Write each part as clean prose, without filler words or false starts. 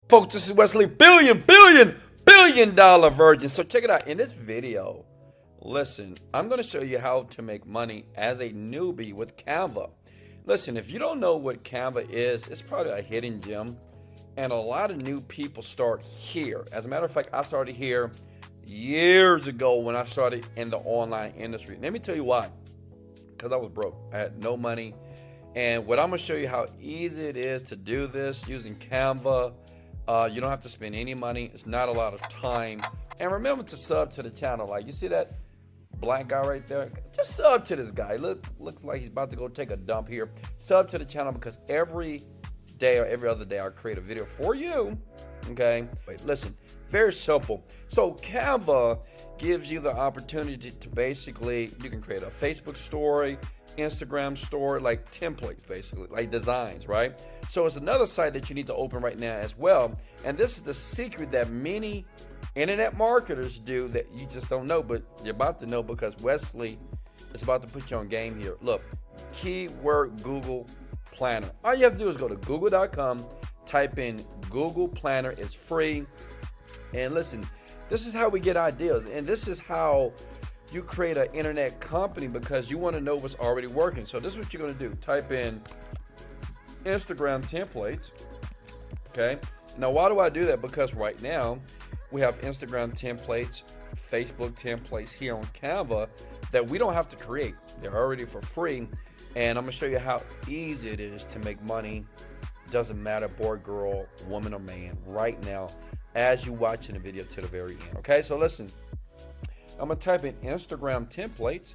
Folks, this is Wesley, billion dollar virgin. So check it out. In this video, listen, I'm going to show you how to make money as a newbie with Canva. Listen, if you don't know what Canva is, it's probably a hidden gem. And a lot of new people start here. As a matter of fact, I started here years ago when I started in the online industry. Let me tell you why. Because I was broke. I had no money. And what I'm going to show you how easy it is to do this using Canva. You don't have to spend any money. It's not a lot of time. And remember to sub to the channel. Like, you see that black guy right there? Just sub to this guy. Looks like he's about to go take a dump here. Sub to the channel because every day or every other day I'll create a video for you. Okay? Wait, listen. Very simple. So Canva gives you the opportunity to basically, you can create a Facebook story, Instagram story, like templates basically, like designs, right? So it's another site that you need to open right now as well. And this is the secret that many internet marketers do that you just don't know, but you're about to know because Wesley is about to put you on game here. Look, keyword Google Planner. All you have to do is go to google.com, type in Google Planner. It's free. And listen, this is how we get ideas. And this is how you create an internet company because you want to know what's already working. So this is what you're going to do. Type in Instagram templates. Okay. Now, why do I do that? Because right now we have Instagram templates, Facebook templates here on Canva that we don't have to create. They're already for free. And I'm going to show you how easy it is to make money. Doesn't matter, boy, girl, woman, or man, right now as you watching the video to the very end. Okay, so listen, I'm gonna type in Instagram templates,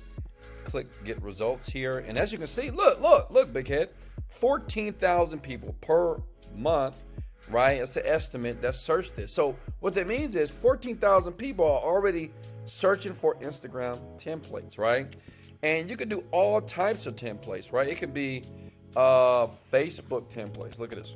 click get results here, and as you can see, look, big head, 14,000 people per month, right? It's the estimate that searched this. So what that means is 14,000 people are already searching for Instagram templates, right? And you can do all types of templates, right? It could be Facebook templates. Look at this.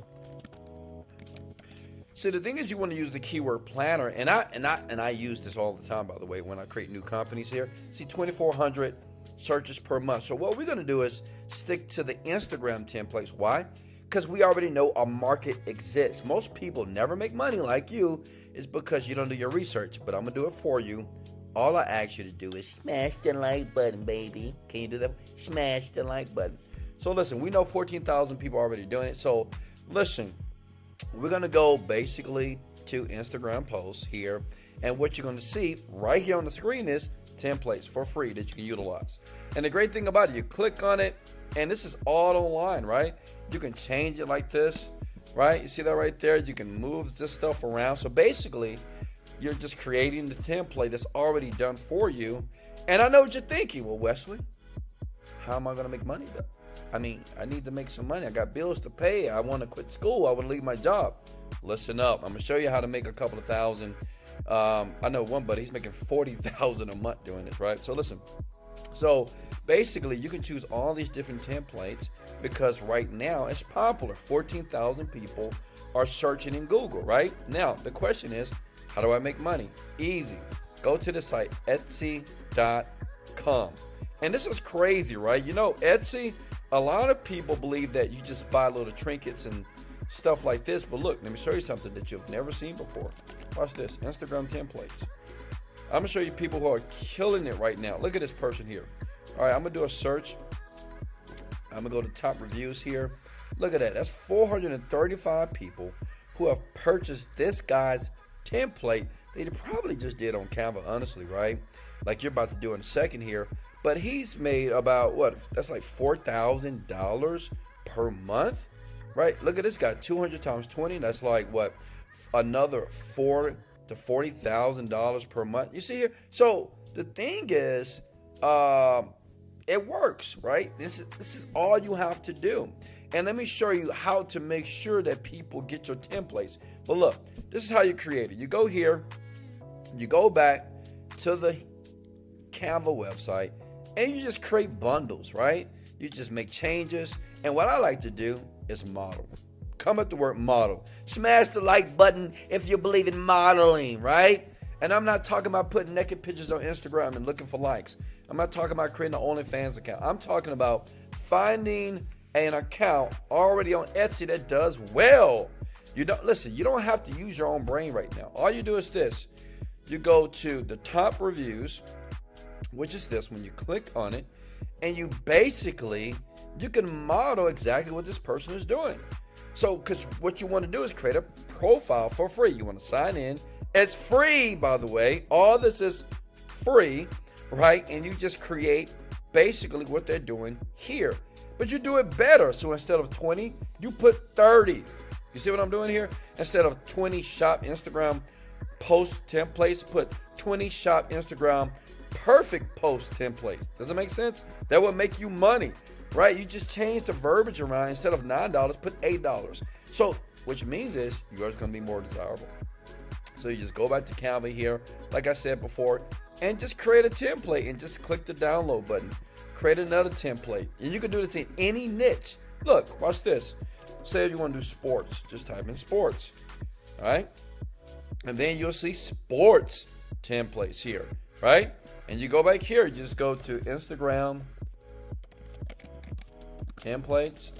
See, the thing is, you want to use the keyword planner, and I use this all the time, by the way, when I create new companies here. See, 2,400 searches per month. So what we're going to do is stick to the Instagram templates. Why? Because we already know a market exists. Most people never make money like you is because you don't do your research. But I'm going to do it for you. All I ask you to do is smash the like button, baby. Can you do that? Smash the like button. So listen, we know 14,000 people are already doing it. So listen, we're going to go basically to Instagram posts here. And what you're going to see right here on the screen is templates for free that you can utilize. And the great thing about it, you click on it, and this is all online, right? You can change it like this, right? You see that right there? You can move this stuff around. So basically, you're just creating the template that's already done for you. And I know what you're thinking. Well, Wesley, how am I going to make money though? I mean, I need to make some money. I got bills to pay. I want to quit school. I want to leave my job. Listen up. I'm going to show you how to make a couple of thousand. I know one buddy, he's making 40,000 a month doing this, right? So listen. So basically, you can choose all these different templates because right now it's popular. 14,000 people are searching in Google, right? Now, the question is, how do I make money? Easy. Go to the site, Etsy.com. And this is crazy, right? You know, Etsy, a lot of people believe that you just buy little trinkets and stuff like this. But look, let me show you something that you've never seen before. Watch this, Instagram templates. I'm gonna show you people who are killing it right now. Look at this person here. All right, I'm gonna do a search. I'm gonna go to top reviews here. Look at that, that's 435 people who have purchased this guy's template. They probably just did on Canva, honestly, right? Like you're about to do in a second here. But he's made about, what, that's like $4,000 per month, right? Look at this guy, 200 times 20. That's like, what, another $4,000 to $40,000 per month. You see here? So the thing is, it works, right? This is all you have to do. And let me show you how to make sure that people get your templates. But look, this is how you create it. You go here, you go back to the Canva website, and you just create bundles, right? You just make changes. And what I like to do is model. Come at the word model. Smash the like button if you believe in modeling, right? And I'm not talking about putting naked pictures on Instagram and looking for likes. I'm not talking about creating an OnlyFans account. I'm talking about finding an account already on Etsy that does well. You don't have to use your own brain right now. All you do is this. You go to the top reviews, which is this. When you click on it, and you can model exactly what this person is doing. So, because what you want to do is create a profile for free. You want to sign in. It's free, by the way. All this is free, right? And you just create basically what they're doing here. But you do it better. So instead of 20, you put 30. You see what I'm doing here? Instead of 20 shop Instagram post templates, put 20 shop Instagram perfect post templates. Does it make sense? That would make you money, right? You just change the verbiage around. Instead of $9, put $8. So, which means is yours going to be more desirable. So you just go back to Canva here, like I said before, and just create a template and just click the download button. Create another template. And you can do this in any niche. Look, watch this. Say if you want to do sports, just type in sports. All right? And then you'll see sports templates here, right? And you go back here, you just go to Instagram templates.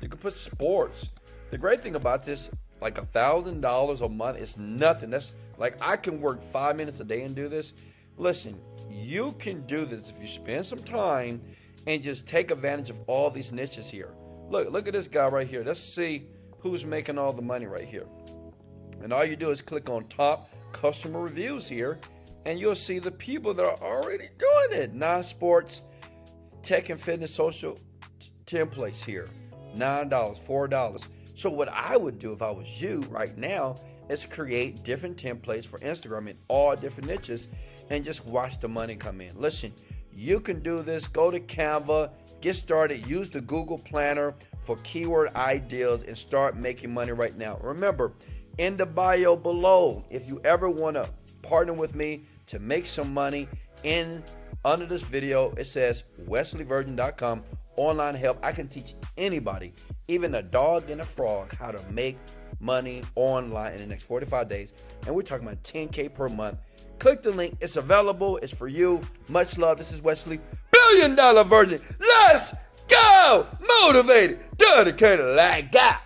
You can put sports. The great thing about this, like $1,000 a month is nothing. That's like I can work 5 minutes a day and do this. Listen, you can do this if you spend some time and just take advantage of all these niches here. Look at this guy right here. Let's see who's making all the money right here. And all you do is click on top customer reviews here, and you'll see the people that are already doing it. Non-sports, tech and fitness, social templates here. $9, $4. So what I would do if I was you right now is create different templates for Instagram in all different niches and just watch the money come in. Listen, you can do this. Go to Canva, get started, use the Google Planner for keyword ideas and start making money right now. Remember, in the bio below, if you ever want to partner with me to make some money, under this video, it says wesleyvirgin.com, online help. I can teach anybody, even a dog and a frog, how to make money online in the next 45 days. And we're talking about 10K per month. Click the link. It's available. It's for you. Much love. This is Wesley, $1 billion virgin. Let's go. Motivated, dedicated, like that.